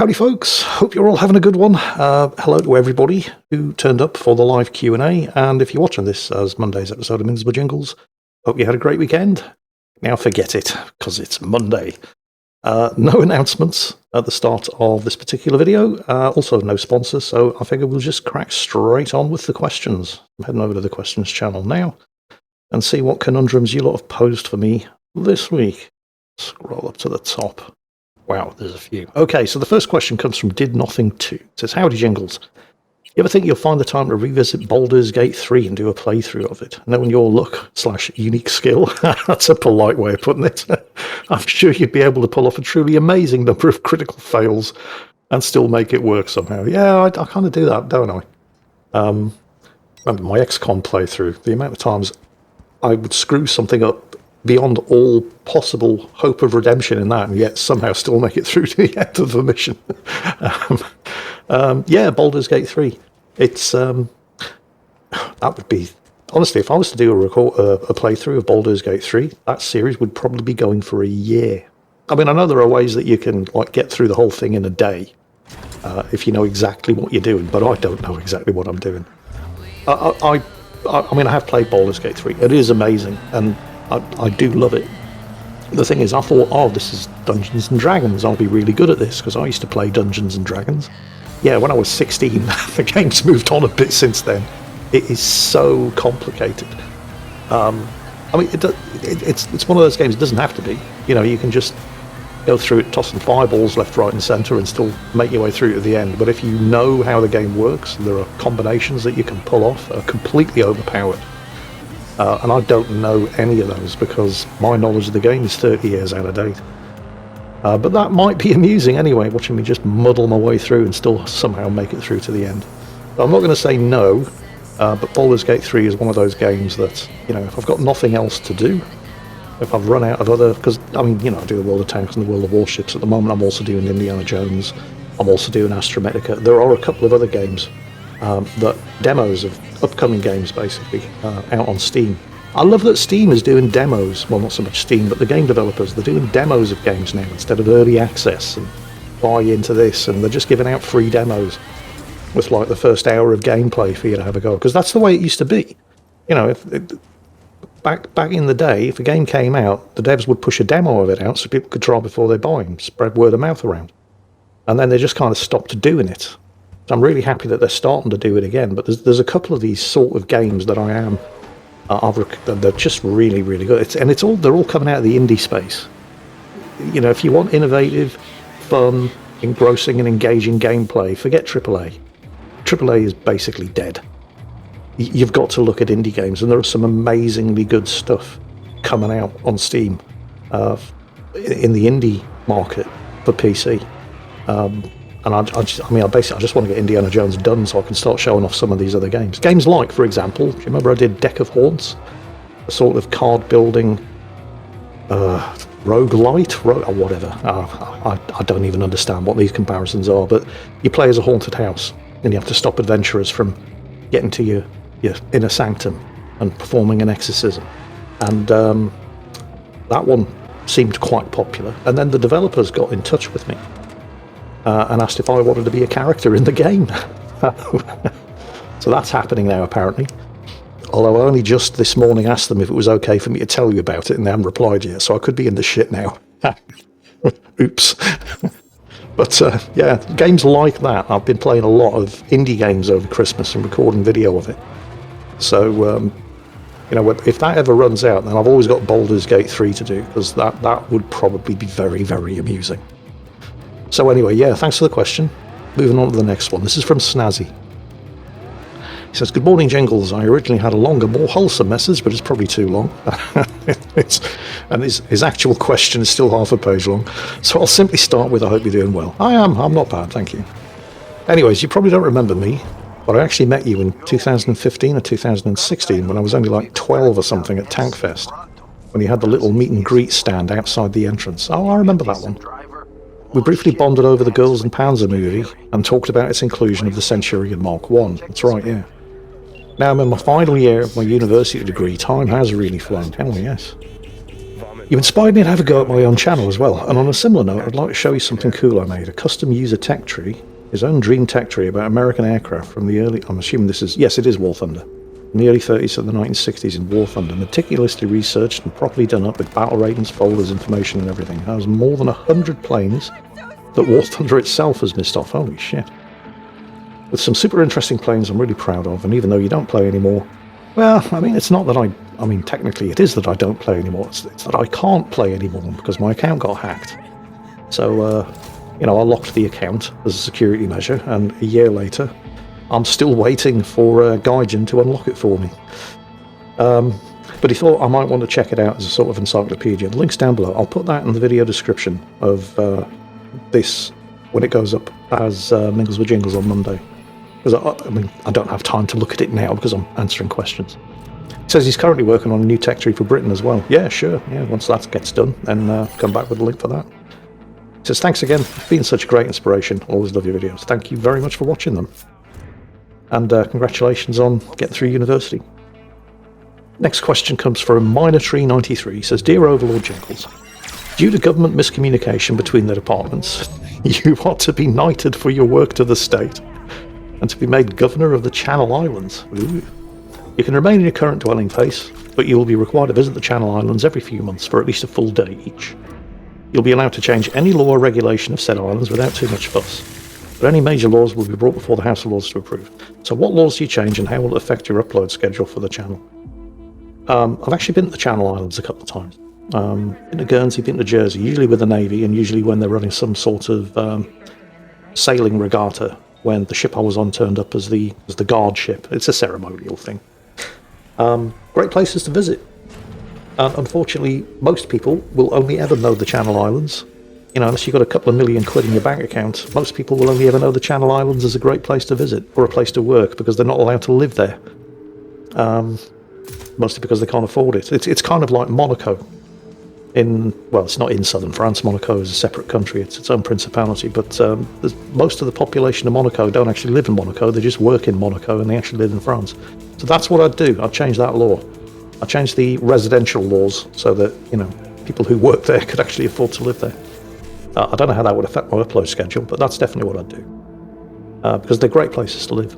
Howdy folks, hope you're all having a good one. Hello to everybody who turned up for the live Q&A, and if you're watching this as Monday's episode of Mingles, hope you had a great weekend. Now forget it, because it's Monday. No announcements at the start of this particular video, also no sponsors, so I figure we'll just crack straight on with the questions. I'm heading over to the questions channel now and see what conundrums you lot have posed for me this week. Scroll up to the top. Wow, there's a few. Okay, so the first question comes from Did Nothing 2. It says, Howdy Jingles. You ever think you'll find the time to revisit Baldur's Gate 3 and do a playthrough of it? Knowing your luck/unique skill, that's a polite way of putting it. I'm sure you'd be able to pull off a truly amazing number of critical fails and still make it work somehow. Yeah, I kind of do that, don't I? Remember my XCOM playthrough, the amount of times I would screw something up beyond all possible hope of redemption in that, and yet somehow still make it through to the end of the mission. Yeah, Baldur's Gate 3. It's that would be, honestly, if I was to do a playthrough of Baldur's Gate 3, that series would probably be going for a year. I mean, I know there are ways that you can like get through the whole thing in a day if you know exactly what you're doing, but I don't know exactly what I'm doing. I mean, I have played Baldur's Gate 3. It is amazing, and I do love it. The thing is, I thought, oh, this is Dungeons and Dragons. I'll be really good at this, because I used to play Dungeons and Dragons. Yeah, when I was 16, the game's moved on a bit since then. It is so complicated. I mean, it's one of those games, it doesn't have to be. You know, you can just go through it, tossing fireballs left, right and centre, and still make your way through to the end. But if you know how the game works, there are combinations that you can pull off that are completely overpowered. And I don't know any of those because my knowledge of the game is 30 years out of date. But that might be amusing anyway, watching me just muddle my way through and still somehow make it through to the end. But I'm not going to say no, but Baldur's Gate 3 is one of those games that, you know, if I've got nothing else to do, if I've run out of other, because, I mean, you know, I do the World of Tanks and the World of Warships at the moment. I'm also doing Indiana Jones. I'm also doing Astromedica. There are a couple of other games that demos of upcoming games, basically, out on Steam. I love that Steam is doing demos. Well, not so much Steam, but the game developers. They're doing demos of games now instead of early access and buy into this, and they're just giving out free demos with like the first hour of gameplay for you to have a go. Because that's the way it used to be. You know, back in the day, if a game came out, the devs would push a demo of it out so people could try before they buy and spread word of mouth around. And then they just kind of stopped doing it. I'm really happy that they're starting to do it again, but there's a couple of these sort of games that I am, they're just really, really good. They're all coming out of the indie space. You know, if you want innovative, fun, engrossing and engaging gameplay, forget AAA. AAA is basically dead. You've got to look at indie games, and there are some amazingly good stuff coming out on Steam in the indie market for PC. And I just want to get Indiana Jones done so I can start showing off some of these other games. Games like, for example, do you remember I did Deck of Haunts? A sort of card building roguelite, or whatever. I don't even understand what these comparisons are, but you play as a haunted house and you have to stop adventurers from getting to your inner sanctum and performing an exorcism. And that one seemed quite popular. And then the developers got in touch with me and asked if I wanted to be a character in the game. So that's happening now, apparently. Although I only just this morning asked them if it was okay for me to tell you about it, and they haven't replied yet, so I could be in the shit now. Oops. But yeah, games like that. I've been playing a lot of indie games over Christmas and recording video of it. So, you know, if that ever runs out, then I've always got Baldur's Gate 3 to do, because that would probably be very, very amusing. So anyway, yeah, thanks for the question. Moving on to the next one. This is from Snazzy. He says, Good morning, Jingles. I originally had a longer, more wholesome message, but it's probably too long. And his actual question is still half a page long. So I'll simply start with, I hope you're doing well. I am. I'm not bad, thank you. Anyways, you probably don't remember me, but I actually met you in 2015 or 2016 when I was only like 12 or something at Tankfest, when you had the little meet and greet stand outside the entrance. Oh, I remember that one. We briefly bonded over the Girls and Panzer movie and talked about its inclusion of the Centurion Mark I. That's right, yeah. Now I'm in my final year of my university degree. Time has really flown. Hell yes. You inspired me to have a go at my own channel as well, and on a similar note, I'd like to show you something cool I made, a custom user tech tree, his own dream tech tree about American aircraft from the early, I'm assuming this is, yes it is War Thunder, in the early 30s to the 1960s in War Thunder, meticulously researched and properly done up with battle ratings, folders, information and everything. It has more than 100 planes that War Thunder itself has missed off, holy shit. With some super interesting planes I'm really proud of, and even though you don't play anymore, well, I mean, it's not that I mean, technically it is that I don't play anymore, it's that I can't play anymore because my account got hacked. So, you know, I locked the account as a security measure, and a year later, I'm still waiting for Gaijin to unlock it for me. But he thought I might want to check it out as a sort of encyclopedia. The link's down below. I'll put that in the video description of this when it goes up as Mingles with Jingles on Monday. Because I mean, I don't have time to look at it now because I'm answering questions. It says he's currently working on a new tech tree for Britain as well. Yeah, sure. Yeah, once that gets done, then come back with a link for that. He says, thanks again for being such a great inspiration. Always love your videos. Thank you very much for watching them. And congratulations on getting through university. Next question comes from Minortree93. He says, Dear Overlord Jingles, due to government miscommunication between the departments, you are to be knighted for your work to the state and to be made governor of the Channel Islands. Ooh. You can remain in your current dwelling place, but you will be required to visit the Channel Islands every few months for at least a full day each. You'll be allowed to change any law or regulation of said islands without too much fuss, but any major laws will be brought before the House of Lords to approve. So what laws do you change and how will it affect your upload schedule for the channel? I've actually been to the Channel Islands a couple of times. Been to Guernsey, been to Jersey, usually with the Navy, and usually when they're running some sort of sailing regatta, when the ship I was on turned up as the guard ship. It's a ceremonial thing. Great places to visit. Unfortunately, most people will only ever know the Channel Islands. You know, unless you've got a couple of million quid in your bank account, most people will only ever know the Channel Islands as a great place to visit or a place to work because they're not allowed to live there. Mostly because they can't afford it. It's kind of like Monaco. Well, it's not in southern France. Monaco is a separate country. It's its own principality. But most of the population of Monaco don't actually live in Monaco. They just work in Monaco and they actually live in France. So that's what I'd do. I'd change that law. I'd change the residential laws so that, you know, people who work there could actually afford to live there. I don't know how that would affect my upload schedule, but that's definitely what I'd do. Because they're great places to live.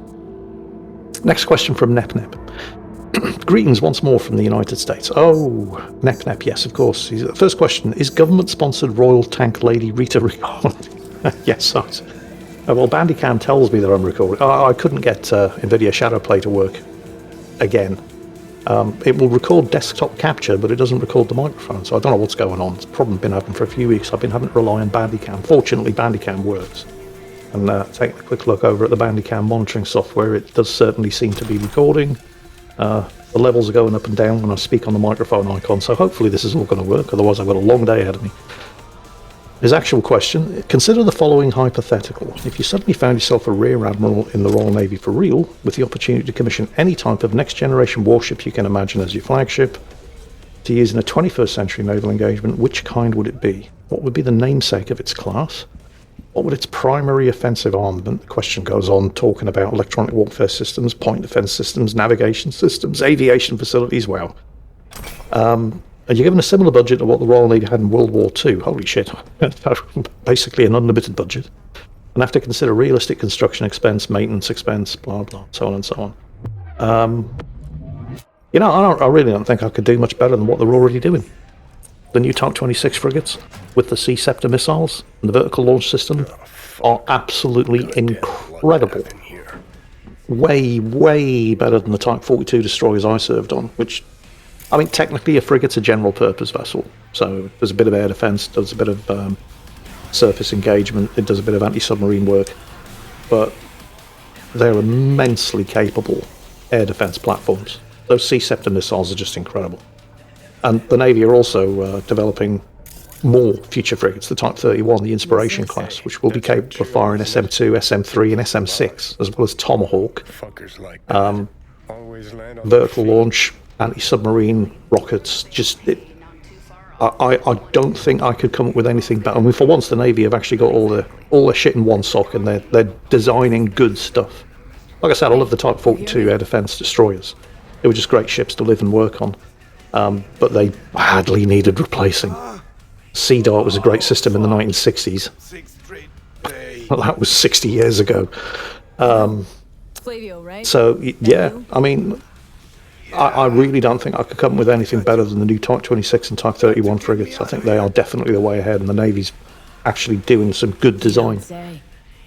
Next question from NepNep. Greetings once more from the United States. Oh, NepNep, yes, of course. First question, is government-sponsored Royal Tank Lady Rita recording? Yes, well, Bandicam tells me that I'm recording. I couldn't get NVIDIA Shadowplay to work again. It will record desktop capture, but it doesn't record the microphone, so I don't know what's going on. It's probably been happening for a few weeks. I've been having to rely on Bandicam. Fortunately, Bandicam works. And taking a quick look over at the Bandicam monitoring software, it does certainly seem to be recording. The levels are going up and down when I speak on the microphone icon, so hopefully this is all going to work, otherwise I've got a long day ahead of me. His actual question, consider the following hypothetical. If you suddenly found yourself a Rear Admiral in the Royal Navy for real, with the opportunity to commission any type of next generation warship you can imagine as your flagship, to use in a 21st century naval engagement, which kind would it be? What would be the namesake of its class? What would its primary offensive armament? The question goes on, talking about electronic warfare systems, point defense systems, navigation systems, aviation facilities. Wow. And you're given a similar budget to what the Royal Navy had in World War II. Holy shit. Basically an unlimited budget. And have to consider realistic construction expense, maintenance expense, blah, blah, so on and so on. You know, I really don't think I could do much better than what they're already doing. The new Type 26 frigates with the Sea Scepter missiles and the vertical launch system are absolutely incredible. Way, way better than the Type 42 destroyers I served on, which, I mean, technically a frigate's a general purpose vessel. So there's a bit of air defense, does a bit of surface engagement, it does a bit of anti-submarine work. But they're immensely capable air defense platforms. Those Sea Scepter missiles are just incredible. And the Navy are also developing more future frigates, the Type 31, the Inspiration class, which will be capable of firing SM2, SM3 and SM6, as well as Tomahawk, vertical launch, anti-submarine rockets. I don't think I could come up with anything better. I mean, for once the Navy have actually got all their shit in one sock, and they're designing good stuff. Like I said, I love the Type 42 air defense destroyers. They were just great ships to live and work on. but they badly needed replacing. Sea Dart was a great system in the 1960s. Well, that was 60 years ago. So, yeah, I mean, I really don't think I could come up with anything better than the new Type 26 and Type 31 frigates. I think they are definitely the way ahead, and the Navy's actually doing some good design.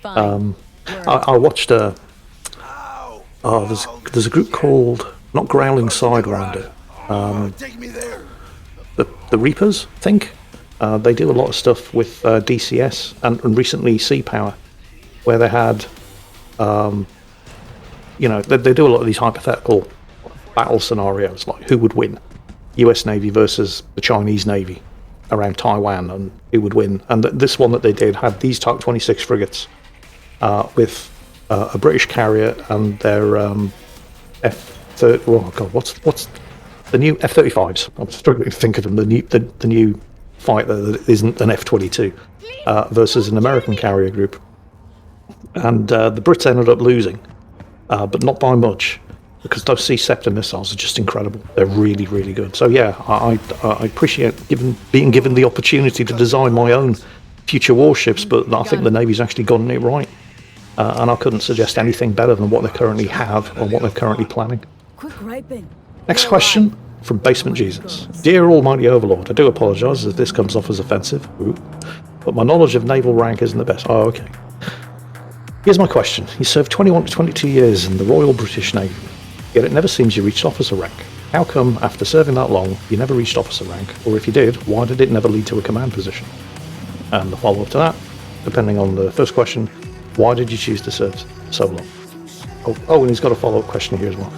I watched there's a group called, not Growling Sidewinder, the Reapers, I think. They do a lot of stuff with DCS and recently Sea Power, where they had, they do a lot of these hypothetical battle scenarios, like who would win, US Navy versus the Chinese Navy around Taiwan, and who would win. And this one that they did had these Type 26 frigates with a British carrier and their F-30. Oh God, what's the new F-35s? I'm struggling to think of them. The new fighter that isn't an F-22 versus an American carrier group, and the Brits ended up losing, but not by much, because those Sea Scepter missiles are just incredible. They're really, really good. So yeah, I appreciate being given the opportunity to design my own future warships, but I think the Navy's actually gotten it right. And I couldn't suggest anything better than what they currently have or what they're currently planning. Next question from Basement Jesus. Dear Almighty Overlord, I do apologise if this comes off as offensive, but my knowledge of naval rank isn't the best. Oh, okay. Here's my question. You served 21 to 22 years in the Royal British Navy, yet it never seems you reached officer rank. How come, after serving that long, you never reached officer rank? Or if you did, why did it never lead to a command position? And the follow-up to that, depending on the first question, why did you choose to serve so long? Oh, and he's got a follow-up question here as well.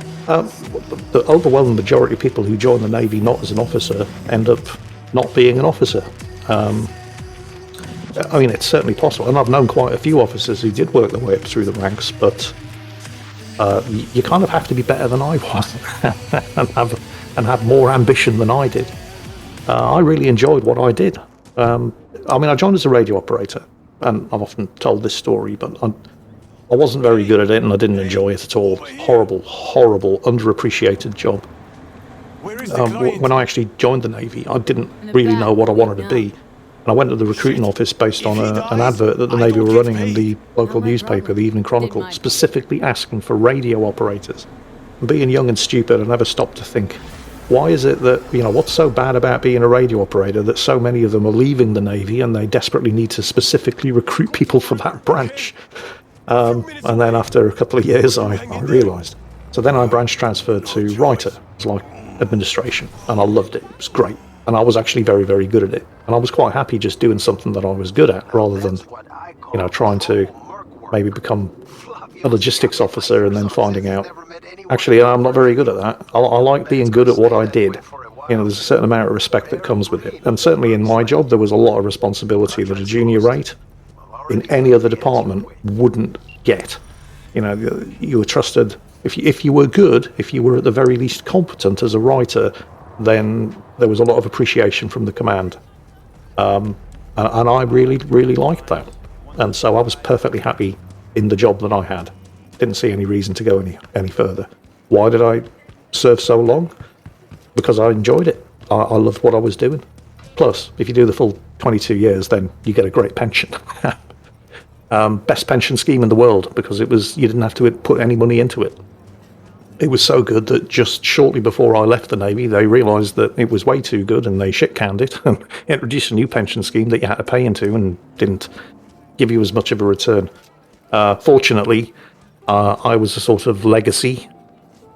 The overwhelming majority of people who join the Navy not as an officer end up not being an officer. I mean, it's certainly possible, and I've known quite a few officers who did work their way up through the ranks, but you kind of have to be better than I was and have more ambition than I did. I really enjoyed what I did. I mean, I joined as a radio operator, and I've often told this story, but I wasn't very good at it, and I didn't enjoy it at all. Horrible, horrible, underappreciated job. When I actually joined the Navy, I didn't really know what I wanted to be. And I went to the recruiting office based on an advert that the Navy were running in the local newspaper, the Evening Chronicle, specifically asking for radio operators. And being young and stupid, I never stopped to think, why is it that, what's so bad about being a radio operator that so many of them are leaving the Navy and they desperately need to specifically recruit people for that branch? And then after a couple of years, I realised. So then I branch transferred to writer. It's like administration, and I loved it. It was great. And I was actually very, very good at it. And I was quite happy just doing something that I was good at, rather than, trying to maybe become a logistics officer and then finding out, actually, I'm not very good at that. I like being good at what I did. There's a certain amount of respect that comes with it. And certainly in my job, there was a lot of responsibility that a junior rate in any other department wouldn't get. You were trusted. If you were good, if you were at the very least competent as a writer, then there was a lot of appreciation from the command. And I really, really liked that. And so I was perfectly happy in the job that I had. Didn't see any reason to go any further. Why did I serve so long? Because I enjoyed it. I loved what I was doing. Plus, if you do the full 22 years, then you get a great pension. Best pension scheme in the world, because you didn't have to put any money into it. It was so good that just shortly before I left the Navy, they realised that it was way too good, and they shit-canned it and introduced a new pension scheme that you had to pay into and didn't give you as much of a return. Fortunately, I was a sort of legacy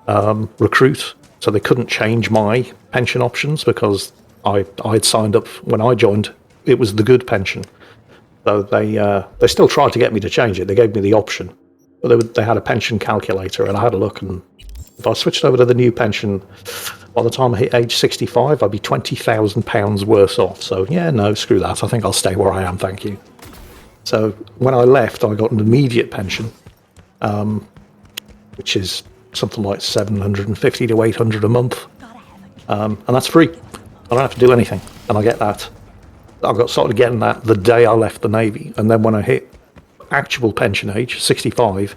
recruit, so they couldn't change my pension options because I'd signed up when I joined. It was the good pension. So they still tried to get me to change it. They gave me the option, but they had a pension calculator, and I had a look, and if I switched over to the new pension, by the time I hit age 65, I'd be £20,000 worse off. So yeah, no, screw that. I think I'll stay where I am, thank you. So when I left, I got an immediate pension, which is something like $750 to $800 a month, and that's free. I don't have to do anything, and I get that. I got started getting that the day I left the Navy, and then when I hit actual pension age, 65,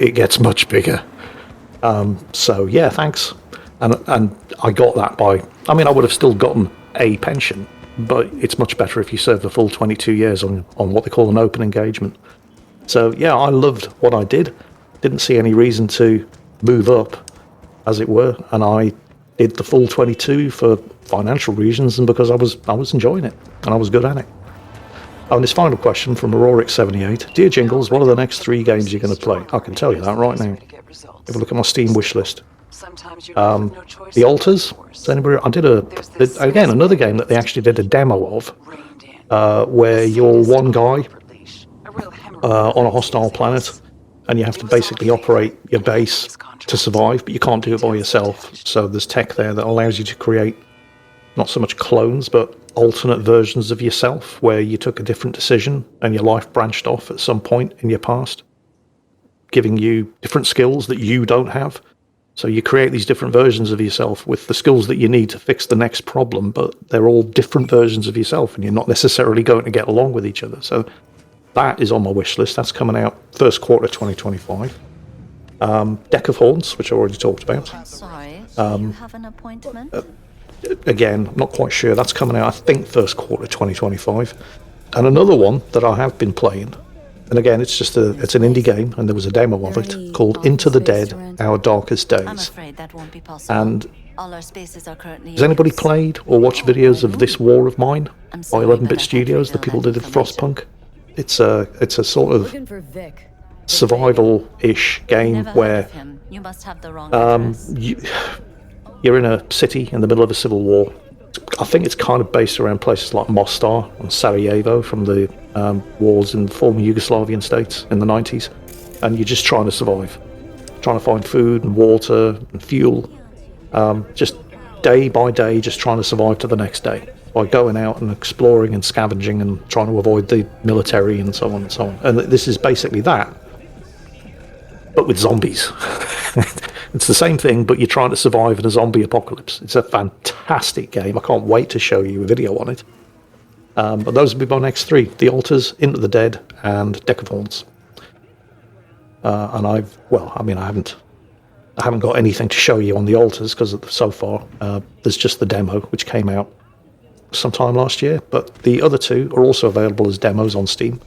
it gets much bigger. So yeah, thanks. And I got that by, I mean, I would have still gotten a pension, but it's much better if you serve the full 22 years on what they call an open engagement. So yeah, I loved what I did. Didn't see any reason to move up, as it were, and I did the full 22 for financial reasons and because I was enjoying it and I was good at it. Oh, and this final question from Auroric78. Dear Jingles, what are the next 3 games you're going to play? I can tell you that right now. If you look at my Steam wish list. The Altars. I did again, another game that they actually did a demo of, where you're one guy on a hostile planet, and you have to basically operate your base to survive, but you can't do it by yourself. So there's tech there that allows you to create not so much clones, but alternate versions of yourself, where you took a different decision and your life branched off at some point in your past, giving you different skills that you don't have. So you create these different versions of yourself with the skills that you need to fix the next problem, but they're all different versions of yourself, and you're not necessarily going to get along with each other. So that is on my wish list. That's coming out first quarter 2025. Deck of Horns, which I already talked about. Sorry, you have an appointment? Again, not quite sure. That's coming out, I think, first quarter 2025. And another one that I have been playing, and again, it's an indie game, and there was a demo of it called Into the Dead: Our Darkest Days. I'm afraid that won't be possible. And all our spaces are currently has anybody played or watched videos of This War of Mine by 11-Bit Studios, the people that did Frostpunk? It's a sort of survival-ish game where you must have the wrong you're in a city in the middle of a civil war. I think it's kind of based around places like Mostar and Sarajevo from the wars in the former Yugoslavian states in the 90s. And you're just trying to survive. Trying to find food and water and fuel. Just day by day, just trying to survive to the next day. By going out and exploring and scavenging and trying to avoid the military and so on and so on. And this is basically that, but with zombies. It's the same thing, but you're trying to survive in a zombie apocalypse. It's a fantastic game. I can't wait to show you a video on it. But those will be my next 3. The Altars, Into the Dead, and Deck of Horns. And I haven't got anything to show you on the Altars, because so far there's just the demo, which came out sometime last year. But the other 2 are also available as demos on Steam.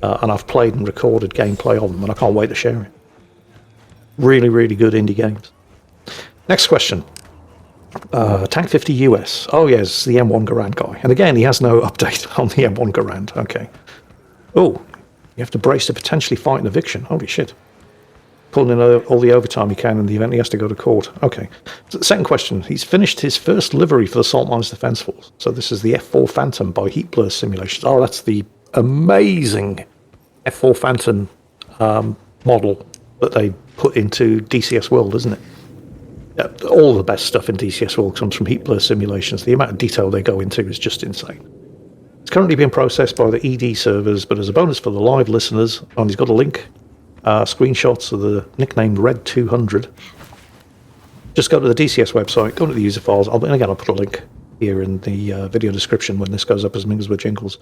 And I've played and recorded gameplay of them, and I can't wait to share it. Really, really good indie games. Next question. Tank 50 US. Oh, yes, the M1 Garand guy. And again, he has no update on the M1 Garand. Okay. Oh, you have to brace to potentially fight an eviction. Holy shit. Pulling in all the overtime he can in the event he has to go to court. Okay. So second question. He's finished his first livery for the Salt Mines Defence Force. So this is the F4 Phantom by Heat Blur Simulations. Oh, that's the amazing F4 Phantom model that they put into DCS World, isn't it? All the best stuff in DCS World comes from Heat Blur Simulations. The amount of detail they go into is just insane. It's currently being processed by the ED servers, but as a bonus for the live listeners, and he's got a link, screenshots of the nickname Red 200. Just go to the DCS website, go to the user files, and again I'll put a link here in the video description when this goes up as Mingles with Jingles.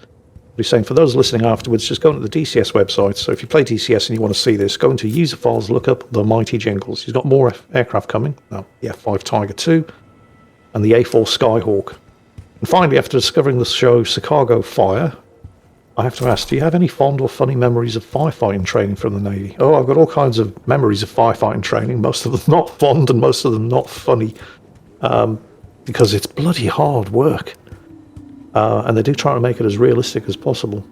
He's saying for those listening afterwards, just go into the DCS website. So if you play DCS and you want to see this, go into user files, look up the Mighty Jingles. He's got more aircraft coming. The F5 Tiger II and the A4 Skyhawk. And finally, after discovering the show Chicago Fire, I have to ask, do you have any fond or funny memories of firefighting training from the Navy? Oh, I've got all kinds of memories of firefighting training, most of them not fond and most of them not funny, because it's bloody hard work. And they do try to make it as realistic as possible.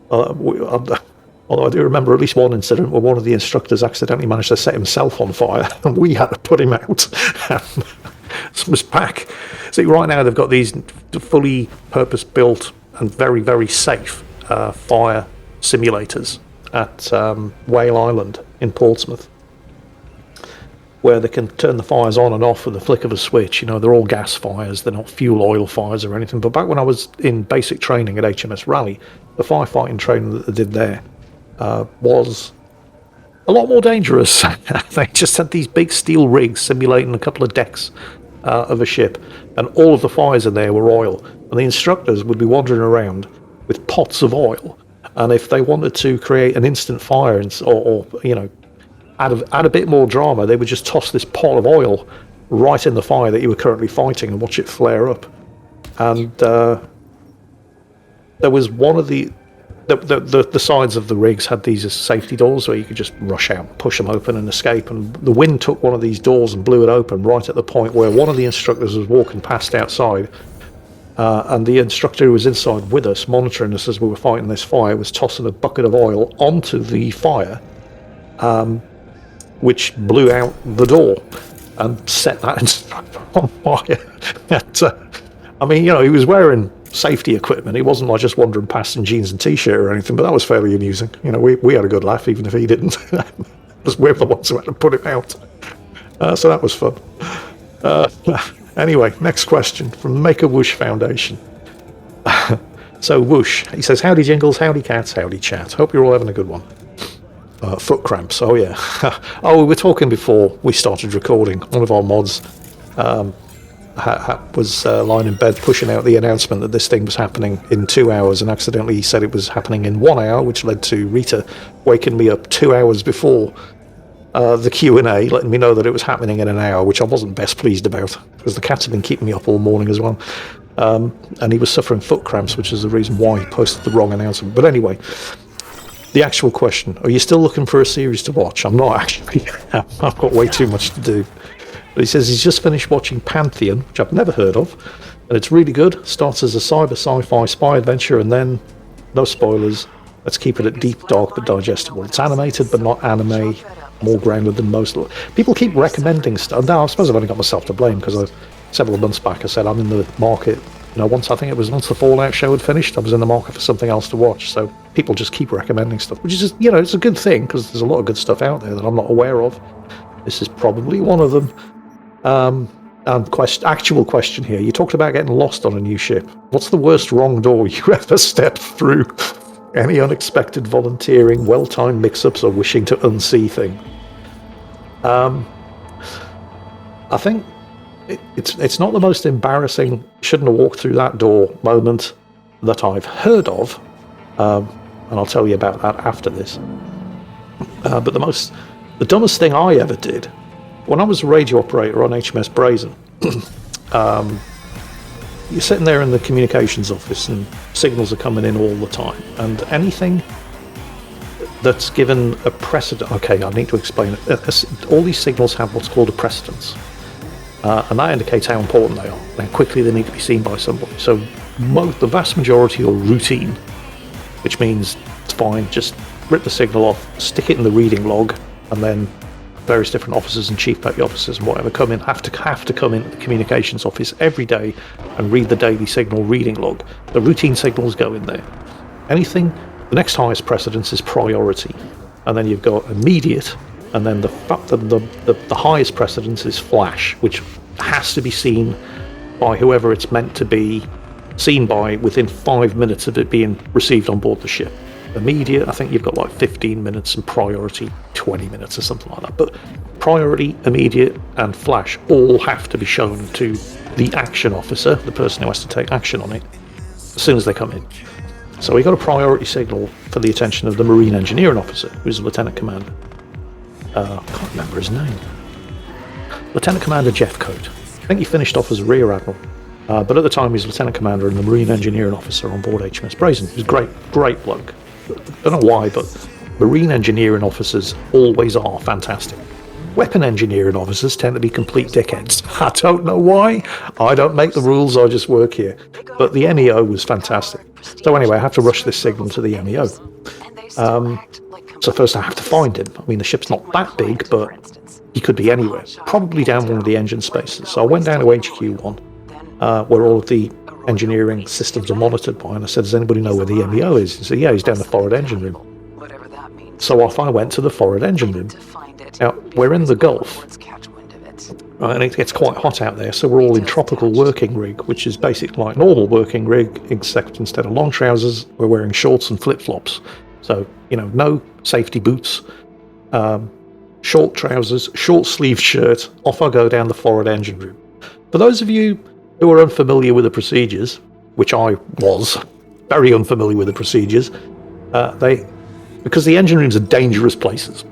Although I do remember at least one incident where one of the instructors accidentally managed to set himself on fire, and we had to put him out. It was back. See, right now they've got these fully purpose-built and very, very safe fire simulators at Whale Island in Portsmouth, where they can turn the fires on and off with the flick of a switch. You know, they're all gas fires, they're not fuel oil fires or anything. But back when I was in basic training at HMS Raleigh, the firefighting training that they did there was a lot more dangerous. They just had these big steel rigs simulating a couple of decks of a ship, and all of the fires in there were oil. And the instructors would be wandering around with pots of oil, and if they wanted to create an instant fire or you know, add a bit more drama, they would just toss this pot of oil right in the fire that you were currently fighting and watch it flare up. And there was one of the sides of the rigs had these as safety doors where you could just rush out, push them open and escape, and the wind took one of these doors and blew it open right at the point where one of the instructors was walking past outside, and the instructor who was inside with us, monitoring us as we were fighting this fire, was tossing a bucket of oil onto the fire, which blew out the door and set that instructor on fire. I mean, he was wearing safety equipment. He wasn't like just wandering past in jeans and t-shirt or anything, but that was fairly amusing. We had a good laugh, even if he didn't. Because we're the ones who had to put him out. So that was fun. Anyway, next question from Make a Whoosh Foundation. So Whoosh, he says, howdy Jingles, howdy cats, howdy chat. Hope you're all having a good one. Foot cramps, oh yeah. Oh, we were talking before we started recording. One of our mods was lying in bed pushing out the announcement that this thing was happening in 2 hours, and accidentally he said it was happening in 1 hour, which led to Rita waking me up 2 hours before the Q&A, letting me know that it was happening in an hour, which I wasn't best pleased about, because the cats have been keeping me up all morning as well. And he was suffering foot cramps, which is the reason why he posted the wrong announcement. But anyway, the actual question, are you still looking for a series to watch? I'm not actually. I've got way too much to do. But he says he's just finished watching Pantheon, which I've never heard of, and it's really good. Starts as a cyber sci-fi spy adventure, and then, no spoilers, let's keep it at deep, dark, but digestible. It's animated, but not anime, more grounded than most. People keep recommending stuff. Now, I suppose I've only got myself to blame, because several months back I said I'm in the market. Once the Fallout show had finished, I was in the market for something else to watch. So people just keep recommending stuff, which is just, it's a good thing, because there's a lot of good stuff out there that I'm not aware of. This is probably one of them. And actual question here. You talked about getting lost on a new ship. What's the worst wrong door you ever stepped through? Any unexpected volunteering, well-timed mix-ups, or wishing to unsee thing? I think it's not the most embarrassing, shouldn't have walked through that door moment that I've heard of, and I'll tell you about that after this. But the dumbest thing I ever did, when I was a radio operator on HMS Brazen, you're sitting there in the communications office and signals are coming in all the time, and anything that's given a precedent, okay, I need to explain it. All these signals have what's called a precedence, and that indicates how important they are, how quickly they need to be seen by somebody. So the vast majority are routine, which means it's fine, just rip the signal off, stick it in the reading log, and then various different officers and chief petty officers and whatever have to come into the communications office every day and read the daily signal reading log. The routine signals go in there. The next highest precedence is priority, and then you've got immediate, and then the highest precedence is flash, which has to be seen by whoever it's meant to be seen by within 5 minutes of it being received on board the ship. Immediate, I think you've got like 15 minutes, and priority 20 minutes or something like that. But priority, immediate, and flash all have to be shown to the action officer, the person who has to take action on it, as soon as they come in. So we got a priority signal for the attention of the Marine Engineering Officer, who's a Lieutenant Commander. I can't remember his name. Lieutenant Commander Jeff Coate. I think he finished off as a Rear Admiral. But at the time he was Lieutenant Commander and the Marine Engineering Officer on board HMS Brazen. He was great bloke. I don't know why, but Marine Engineering Officers always are fantastic. Weapon Engineering Officers tend to be complete dickheads. I don't know why. I don't make the rules, I just work here. But the MEO was fantastic. So anyway, I have to rush this signal to the MEO. So first I have to find him. I mean, the ship's not that big, but he could be anywhere. Probably down one of the engine spaces. So I went down to HQ1, where all of the engineering systems are monitored by, and I said, does anybody know where the MEO is? He said, yeah, he's down the forward engine room. So off I went to the forward engine room. Now, we're in the Gulf, and it gets quite hot out there, so we're all in tropical working rig, which is basically like normal working rig, except instead of long trousers, we're wearing shorts and flip-flops. So, no safety boots, short trousers, short sleeved shirt, off I go down the forward engine room. For those of you who are unfamiliar with the procedures, which I was, very unfamiliar with the procedures, because the engine rooms are dangerous places,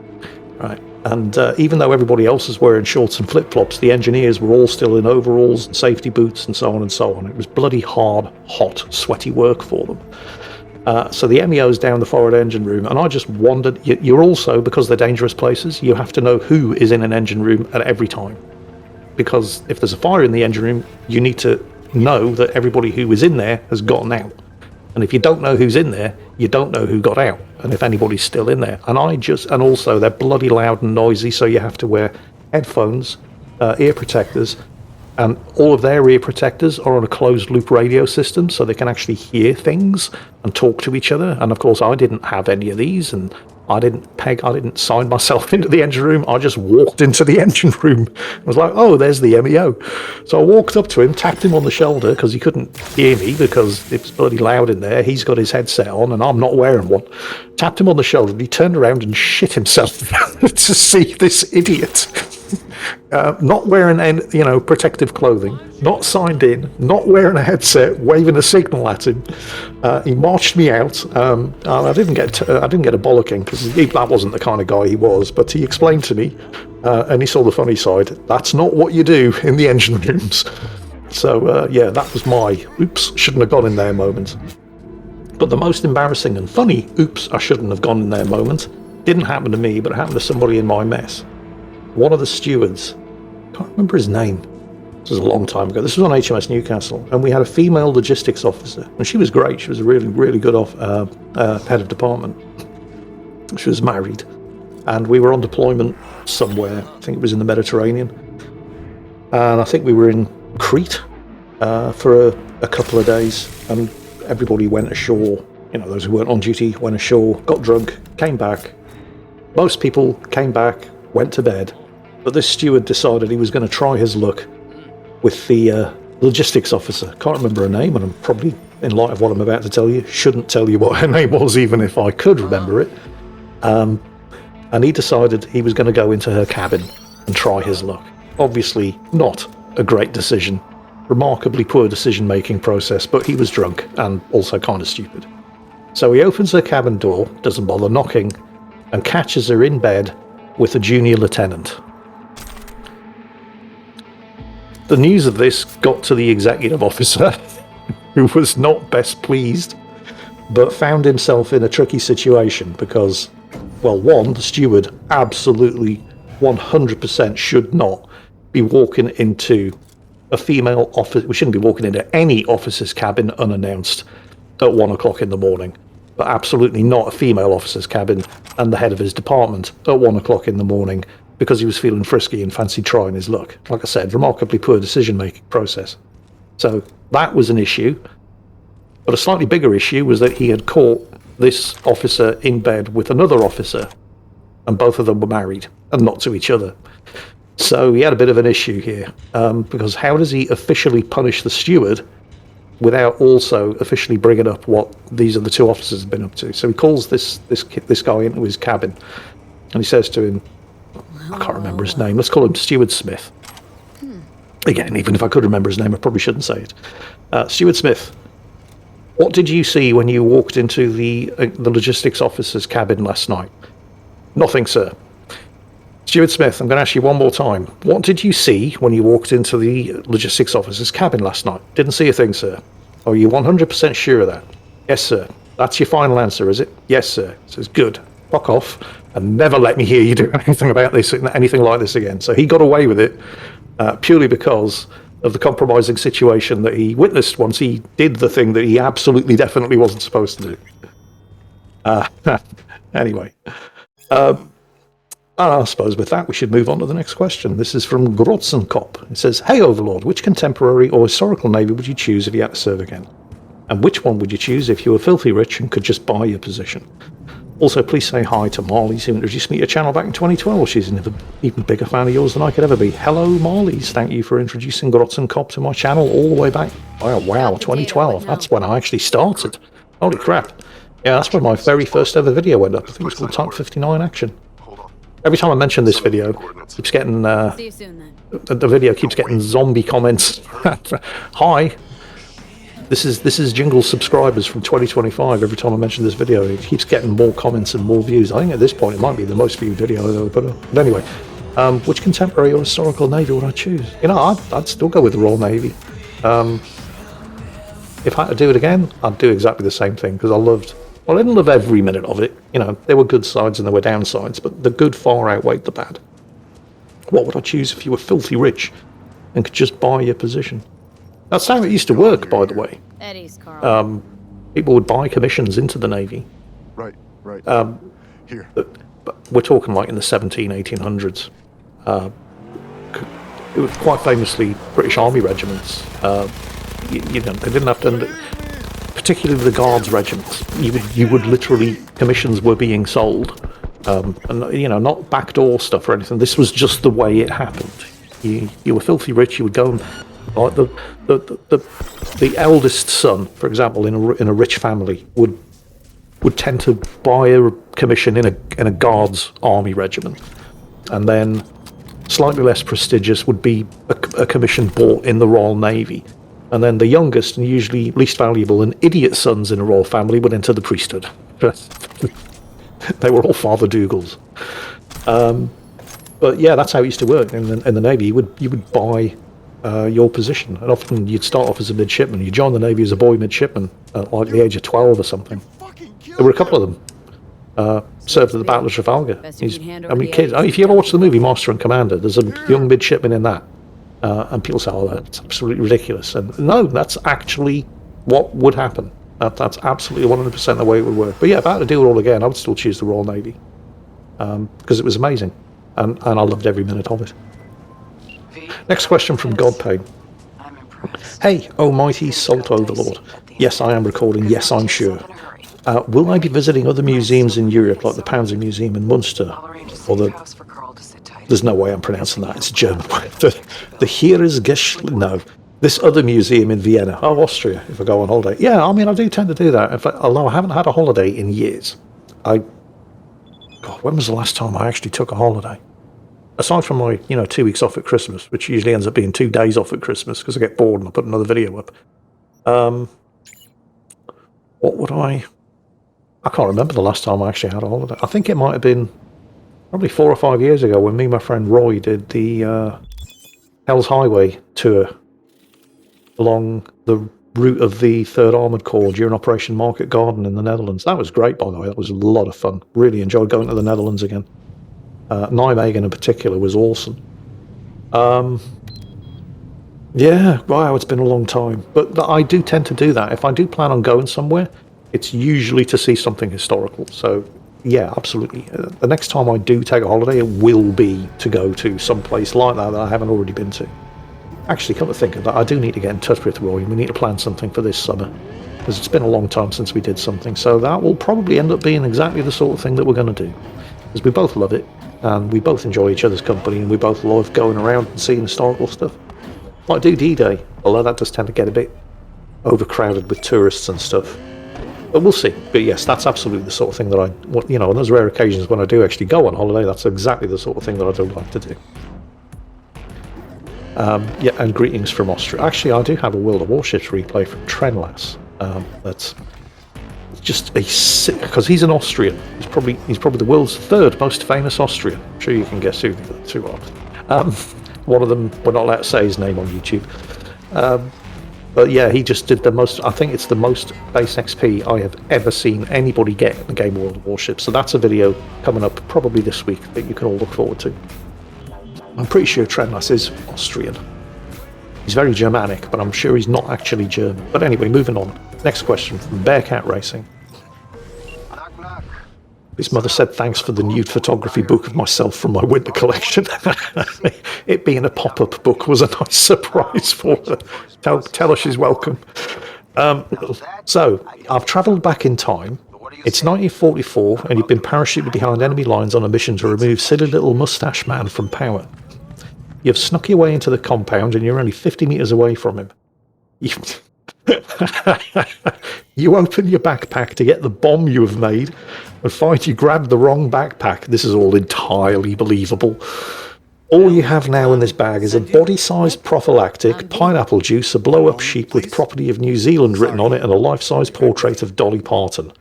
right? And even though everybody else was wearing shorts and flip-flops, the engineers were all still in overalls and safety boots and so on and so on. It was bloody hard, hot, sweaty work for them. So the MEO's down the forward engine room, and I just wondered, you're also, because they're dangerous places, you have to know who is in an engine room at every time. Because if there's a fire in the engine room, you need to know that everybody who is in there has gotten out. And if you don't know who's in there, you don't know who got out, and if anybody's still in there. And also they're bloody loud and noisy, so you have to wear headphones, ear protectors, and all of their ear protectors are on a closed loop radio system, so they can actually hear things and talk to each other. And of course, I didn't have any of these, and I didn't sign myself into the engine room. I just walked into the engine room. I was like, oh, there's the MEO. So I walked up to him, tapped him on the shoulder because he couldn't hear me because it was bloody loud in there. He's got his headset on and I'm not wearing one. Tapped him on the shoulder and he turned around and shit himself to see this idiot. Not wearing any, protective clothing, not signed in, not wearing a headset, waving a signal at him. He marched me out. I didn't get a bollocking because that wasn't the kind of guy he was. But he explained to me, and he saw the funny side. That's not what you do in the engine rooms. So yeah, that was my "oops, shouldn't have gone in there" moment. But the most embarrassing and funny "oops, I shouldn't have gone in there" moment didn't happen to me, but it happened to somebody in my mess. One of the stewards, can't remember his name, this was a long time ago, this was on HMS Newcastle, and we had a female logistics officer, and she was great, she was a really, really good head of department. She was married, and we were on deployment somewhere, I think it was in the Mediterranean, and I think we were in Crete for a couple of days, and everybody went ashore, those who weren't on duty went ashore, got drunk, came back. Most people came back, went to bed, but this steward decided he was going to try his luck with the logistics officer. Can't remember her name, and I'm probably, in light of what I'm about to tell you, shouldn't tell you what her name was, even if I could remember it. And he decided he was going to go into her cabin and try his luck. Obviously not a great decision, remarkably poor decision-making process, but he was drunk and also kind of stupid. So he opens her cabin door, doesn't bother knocking, and catches her in bed with a junior lieutenant. The news of this got to the executive officer, who was not best pleased, but found himself in a tricky situation because, well, one, the steward absolutely 100% should not be walking into a female office. We shouldn't be walking into any officer's cabin unannounced at 1 o'clock in the morning, but absolutely not a female officer's cabin and the head of his department at 1 o'clock in the morning because he was feeling frisky and fancied trying his luck. Like I said, remarkably poor decision-making process. So that was an issue. But a slightly bigger issue was that he had caught this officer in bed with another officer, and both of them were married and not to each other. So he had a bit of an issue here, because how does he officially punish the steward without also officially bringing up what these other two officers have been up to? So he calls this guy into his cabin, and he says to him, I can't remember his name, let's call him Steward Smith. Again, even if I could remember his name, I probably shouldn't say it. Steward Smith, what did you see when you walked into the logistics officer's cabin last night? Nothing, sir. Steward Smith, I'm going to ask you one more time. What did you see when you walked into the logistics officer's cabin last night? Didn't see a thing, sir. Are you 100% sure of that? Yes, sir. That's your final answer, is it? Yes, sir. Says, good. Fuck off, and never let me hear you do anything about this, anything like this again. So he got away with it purely because of the compromising situation that he witnessed once he did the thing that he absolutely definitely wasn't supposed to do. Anyway. I suppose with that we should move on to the next question. This is from Grotzenkop. It says, hey Overlord, which contemporary or historical navy would you choose if you had to serve again? And which one would you choose if you were filthy rich and could just buy your position? Also, please say hi to Marlies, who introduced me to your channel back in 2012. She's an even bigger fan of yours than I could ever be. Hello, Marlies. Thank you for introducing Grotzenkop to my channel all the way back. Wow, 2012. That's when I actually started. Holy crap. Yeah, that's when my very first ever video went up. I think it was called Type 59 Action. Every time I mention this video, it keeps getting the video keeps getting zombie comments. Hi. This is Jingles subscribers from 2025. Every time I mention this video, it keeps getting more comments and more views. I think at this point it might be the most viewed video I've ever put up. But anyway, which contemporary or historical navy would I choose? You know, I'd still go with the Royal Navy. If I had to do it again, I'd do exactly the same thing, because I didn't love every minute of it. You know, there were good sides and there were downsides, but the good far outweighed the bad. What would I choose if you were filthy rich and could just buy your position? That's how it used to work, by the way. Eddie's, Carl. People would buy commissions into the Navy. Right. Here. But we're talking like in the 1800s. It was quite famously British Army regiments. You know, they didn't have to, particularly the Guards regiments. You would literally, commissions were being sold, and you know, not backdoor stuff or anything. This was just the way it happened. You were filthy rich. You would go and, like the eldest son, for example, in a rich family would tend to buy a commission in a Guards Army regiment, and then slightly less prestigious would be a commission bought in the Royal Navy. And then the youngest and usually least valuable and idiot sons in a royal family would enter the priesthood. They were all Father Dougals. But yeah, that's how it used to work in the Navy. You would buy your position, and often you'd start off as a midshipman. You join the Navy as a boy midshipman at like the age of 12 or something. There were a couple of them. Served at the Battle of Trafalgar. If you ever watch the movie Master and Commander, there's a young midshipman in that. And people say, oh, that's absolutely ridiculous. And no, that's actually what would happen. That's absolutely 100% the way it would work. But yeah, if I had to do it all again, I would still choose the Royal Navy. Because it was amazing. And I loved every minute of it. Next question from Godpain. Hey, almighty Salt Overlord. Yes, I am recording. Yes, I'm sure. Will I be visiting other museums in Europe, like the Panzer Museum in Munster? Or there's no way I'm pronouncing that. It's a German word. The Heeresgeschl... No. This other museum in Vienna. Oh, Austria, if I go on holiday. Yeah, I mean, I do tend to do that. In fact, although I haven't had a holiday in years. God, when was the last time I actually took a holiday? Aside from my, 2 weeks off at Christmas, which usually ends up being 2 days off at Christmas because I get bored and I put another video up. What would I can't remember the last time I actually had a holiday. I think it might have been probably 4 or 5 years ago when me and my friend Roy did the Hell's Highway tour along the route of the 3rd Armoured Corps during Operation Market Garden in the Netherlands. That was great, by the way. That was a lot of fun. Really enjoyed going to the Netherlands again. Nijmegen in particular was awesome. Yeah, wow, it's been a long time. But I do tend to do that. If I do plan on going somewhere, it's usually to see something historical. So, yeah, absolutely. The next time I do take a holiday, it will be to go to some place like that I haven't already been to. Actually, come to think of that, I do need to get in touch with Roy, and we need to plan something for this summer, because it's been a long time since we did something. So that will probably end up being exactly the sort of thing that we're going to do, because we both love it, and we both enjoy each other's company, and we both love going around and seeing historical stuff. Might do D-Day, although that does tend to get a bit overcrowded with tourists and stuff. But we'll see. But yes, that's absolutely the sort of thing that on those rare occasions when I do actually go on holiday, that's exactly the sort of thing that I do like to do. Yeah, and greetings from Austria. Actually, I do have a World of Warships replay from Trenlas. That's just because he's an Austrian. He's probably the world's 3rd most famous Austrian. I'm sure you can guess who the 2 are. One of them, we're not allowed to say his name on YouTube. But yeah, he just did the most, I think it's the most base XP I have ever seen anybody get in the game World of Warships. So that's a video coming up probably this week that you can all look forward to. I'm pretty sure Trenlas is Austrian. He's very Germanic, but I'm sure he's not actually German. But anyway, moving on. Next question from Bearcat Racing. His mother said thanks for the nude photography book of myself from my winter collection. It being a pop-up book was a nice surprise for her. Tell her she's welcome. So, I've travelled back in time. It's 1944, and you've been parachuted behind enemy lines on a mission to remove silly little mustache man from power. You've snuck your way into the compound, and you're only 50 metres away from him. You open your backpack to get the bomb you have made and find you grabbed the wrong backpack. This is all entirely believable. All you have now in this bag is a body-sized prophylactic, pineapple juice, a blow-up sheep with property of New Zealand written on it, and a life-size portrait of Dolly Parton.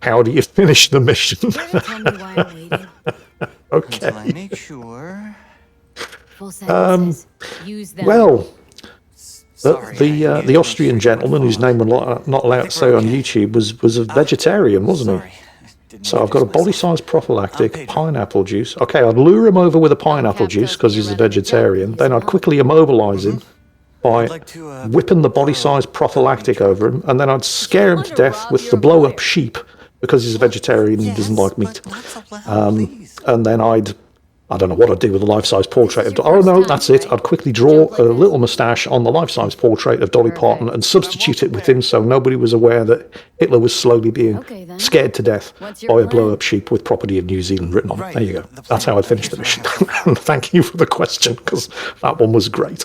How do you finish the mission? Tell me why I'm waiting. Okay. Until I make sure. Full sentences. Use them. Well, Sorry, the Austrian gentleman whose name we're not allowed to say on YouTube was a vegetarian, wasn't he? Sorry. Didn't So mean I've to got a miss myself. body-sized prophylactic, Pedro. pineapple juice. Okay, I'd lure him over with a pineapple juice because he's a vegetarian. Then I'd quickly immobilise him by like to, whipping the body-sized prophylactic over him, and then I'd scare him to death with the blow-up sheep because he's a vegetarian and he doesn't like meat. But lots of loud, please. And then I don't know what I'd do with the life-size portrait of... Oh, no, that's it. I'd quickly draw a little moustache on the life-size portrait of Dolly Parton and substitute it with him so nobody was aware that Hitler was slowly being Okay, then. scared to death What's your by a plan? blow-up sheep with property of New Zealand written on it. Right, There you go. the That's plan. how I'd finish the mission. And thank you for the question, because that one was great.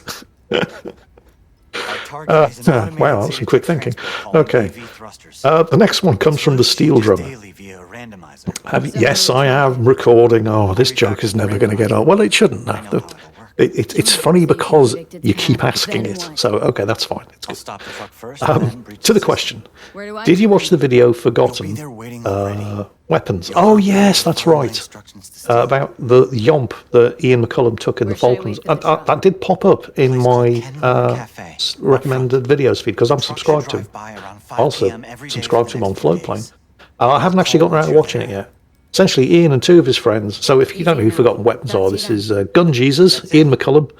Our target is an automated wow, that's some quick thinking. transport called Okay. AV thrusters. The next one comes from the Steel Drummer. Daily via a randomizer. Yes, I am recording. Oh, this joke is never going to get old. Well, it shouldn't have. It's funny because you keep asking it. So, okay, that's fine. It's I'll good. stop the truck first and then breach To the system. question. Where do I Did you watch the video They'll be Forgotten there waiting already. Weapons? Oh, yes, that's Follow my right. instructions to steal. About the yomp that Ian McCullum took in the Where should I Falklands. wait for the truck? That did pop up in my Kenwood Cafe. recommended videos feed because I'm Truck should subscribed to drive him. by around 5 Also, PM every day subscribed for to the him on next 3 Floatplane. days. I haven't actually gotten around to watching it yet. Essentially, Ian and two of his friends. So if you don't know who Forgotten Weapons are, this is Gun Jesus, Ian McCullum.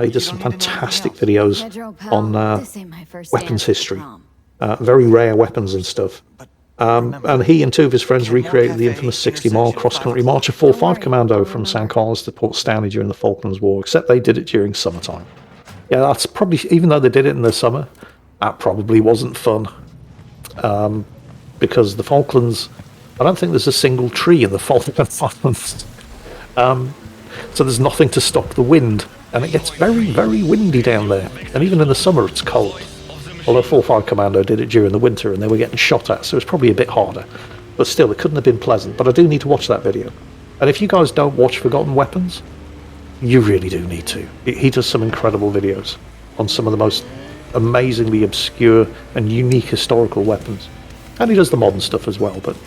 He does some fantastic videos Pedro, pal, on this ain't my first weapons dance with history. Tom. Very rare weapons and stuff. Remember, And he and two of his friends Kenmore recreated the Cafe, infamous 60-mile intersection cross-country 5 march of o'clock. 4-5 Commando from San Carlos to Port Stanley during the Falklands War, except they did it during summertime. Yeah, that's probably, even though they did it in the summer, that probably wasn't fun. Because the Falklands, I don't think there's a single tree in the Falklands Islands. So there's nothing to stop the wind. And it gets very, very windy down there. And even in the summer, it's cold. Although 4-5 Commando did it during the winter and they were getting shot at, so it's probably a bit harder. But still, it couldn't have been pleasant. But I do need to watch that video. And if you guys don't watch Forgotten Weapons, you really do need to. He does some incredible videos on some of the most amazingly obscure and unique historical weapons. And he does the modern stuff as well, but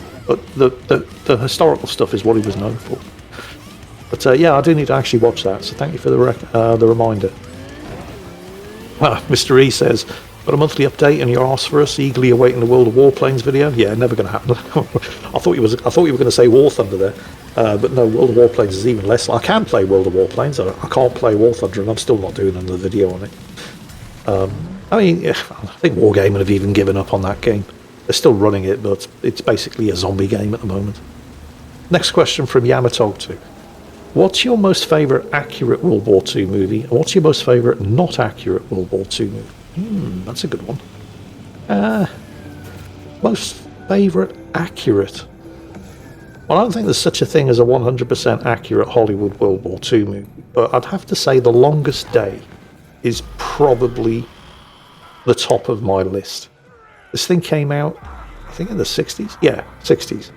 the historical stuff is what he was known for. But yeah, I do need to actually watch that, so thank you for the reminder. Mr. E says, got a monthly update and you're asked for us, eagerly awaiting the World of Warplanes video. Yeah, never going to happen. I thought you were going to say War Thunder there, but no, World of Warplanes is even less. I can play World of Warplanes. I can't play War Thunder, and I'm still not doing another video on it. I mean, I think Wargaming have even given up on that game. They're still running it, but it's basically a zombie game at the moment. Next question from Yamatogtu. What's your most favourite accurate World War II movie? And what's your most favourite not accurate World War II movie? That's a good one. Most favourite accurate? Well, I don't think there's such a thing as a 100% accurate Hollywood World War II movie. But I'd have to say The Longest Day is probably the top of my list. This thing came out, I think, in the 60s? Yeah, 60s.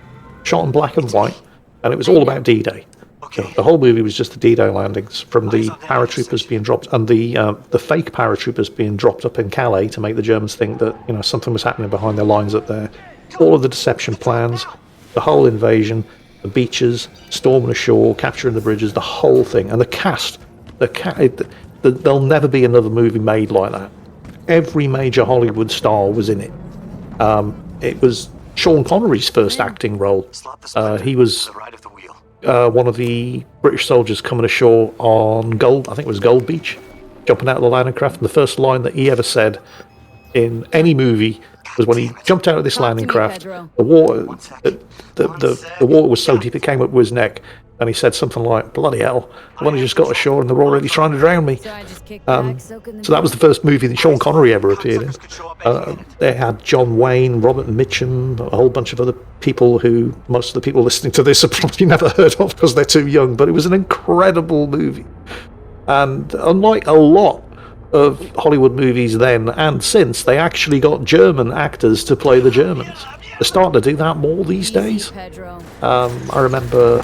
Shot in black and white, and it was all about D-Day. So the whole movie was just the D-Day landings from the paratroopers being dropped, and the fake paratroopers being dropped up in Calais to make the Germans think that, you know, something was happening behind their lines up there. All of the deception plans, the whole invasion, the beaches, storming ashore, capturing the bridges, the whole thing. And the cast, there'll never be another movie made like that. Every major Hollywood star was in it. It was Sean Connery's first acting role. He was one of the British soldiers coming ashore on Gold Beach, jumping out of the landing craft. And the first line that he ever said in any movie was when he jumped out of this landing craft, the water was so deep it came up to his neck, and he said something like, "Bloody hell, I've only just got ashore and they're already trying to drown me." So I just kick back, soak in the So that was the first movie that Sean Connery ever appeared in. They had John Wayne, Robert Mitchum, a whole bunch of other people who most of the people listening to this have probably never heard of because they're too young, but it was an incredible movie. And unlike a lot of Hollywood movies then and since, they actually got German actors to play the Germans. They're starting to do that more these days. Pedro. I remember,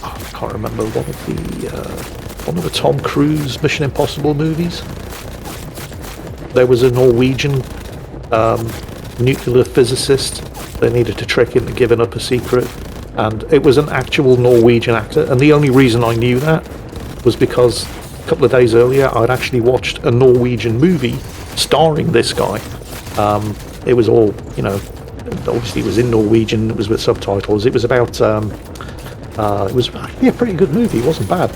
I can't remember one of the one of the Tom Cruise Mission Impossible movies. There was a Norwegian nuclear physicist they needed to trick into giving up a secret, and it was an actual Norwegian actor, and the only reason I knew that was because a couple of days earlier I'd actually watched a Norwegian movie starring this guy. It was all, you know, obviously it was in Norwegian, it was with subtitles. It was about, it was actually a pretty good movie, it wasn't bad,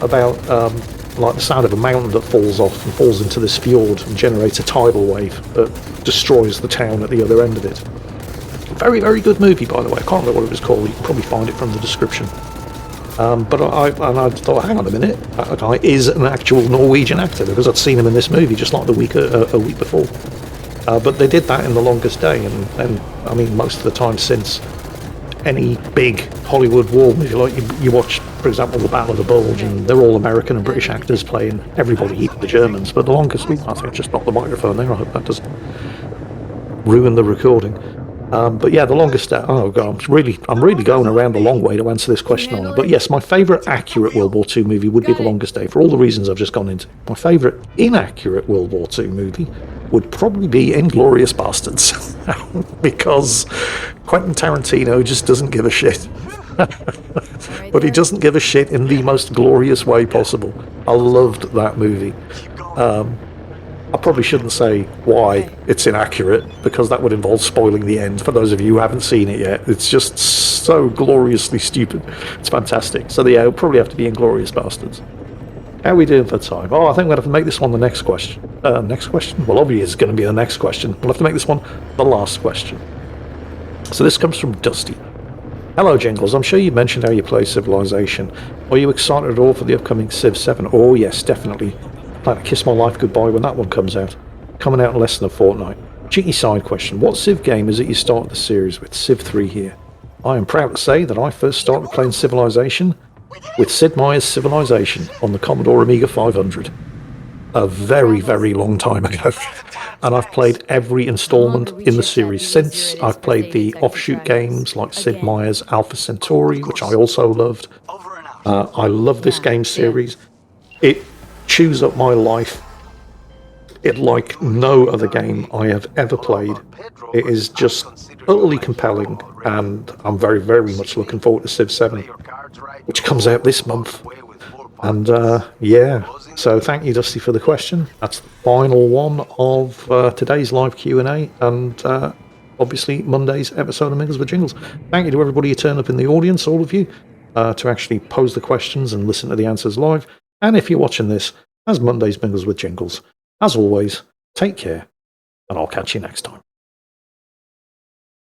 about like the sound of a mountain that falls off and falls into this fjord and generates a tidal wave that destroys the town at the other end of it. Very, very good movie, by the way. I can't remember what it was called. You can probably find it from the description. But I thought, hang on a minute, that guy is an actual Norwegian actor, because I'd seen him in this movie just like a week before. But they did that in The Longest Day, and I mean, most of the time since, any big Hollywood war movie, like you watch, for example, The Battle of the Bulge, and they're all American and British actors playing everybody, even the Germans. But The Longest Day, I think I just knocked the microphone there. I hope that doesn't ruin the recording. But yeah, The Longest Day. Oh god, I'm really going around a long way to answer this question on it. But yes, my favourite accurate World War II movie would be The Longest Day, for all the reasons I've just gone into. My favourite inaccurate World War II movie would probably be Inglourious Bastards, because Quentin Tarantino just doesn't give a shit. But he doesn't give a shit in the most glorious way possible. I loved that movie. I probably shouldn't say why it's inaccurate, because that would involve spoiling the end for those of you who haven't seen it yet. It's just so gloriously stupid. It's fantastic. So yeah, it'll probably have to be Inglourious Bastards. How are we doing for time? Oh, I think we're going to have to make this one the next question. Next question? Well, obviously it's going to be the next question. We'll have to make this one the last question. So this comes from Dusty. Hello, Jingles. I'm sure you mentioned how you play Civilization. Are you excited at all for the upcoming Civ 7? Oh, yes, definitely. I plan to kiss my life goodbye when that one comes out. Coming out in less than a fortnight. Cheeky side question. What Civ game is it you started the series with? Civ 3 here. I am proud to say that I first started playing Civilization with Sid Meier's Civilization on the Commodore Amiga 500. A very, very long time ago. And I've played every installment in the series since. I've played the offshoot games like Sid Meier's Alpha Centauri, which I also loved. I love this game series. It chews up my life like no other game I have ever played. It is just utterly compelling, and I'm very, very much looking forward to Civ 7, which comes out this month. And yeah, so thank you, Dusty, for the question. That's the final one of today's live Q&A, and obviously Monday's episode of Mingles with Jingles. Thank you to everybody who turned up in the audience, all of you, to actually pose the questions and listen to the answers live. And if you're watching this as Monday's Mingles with Jingles, as always, take care, and I'll catch you next time.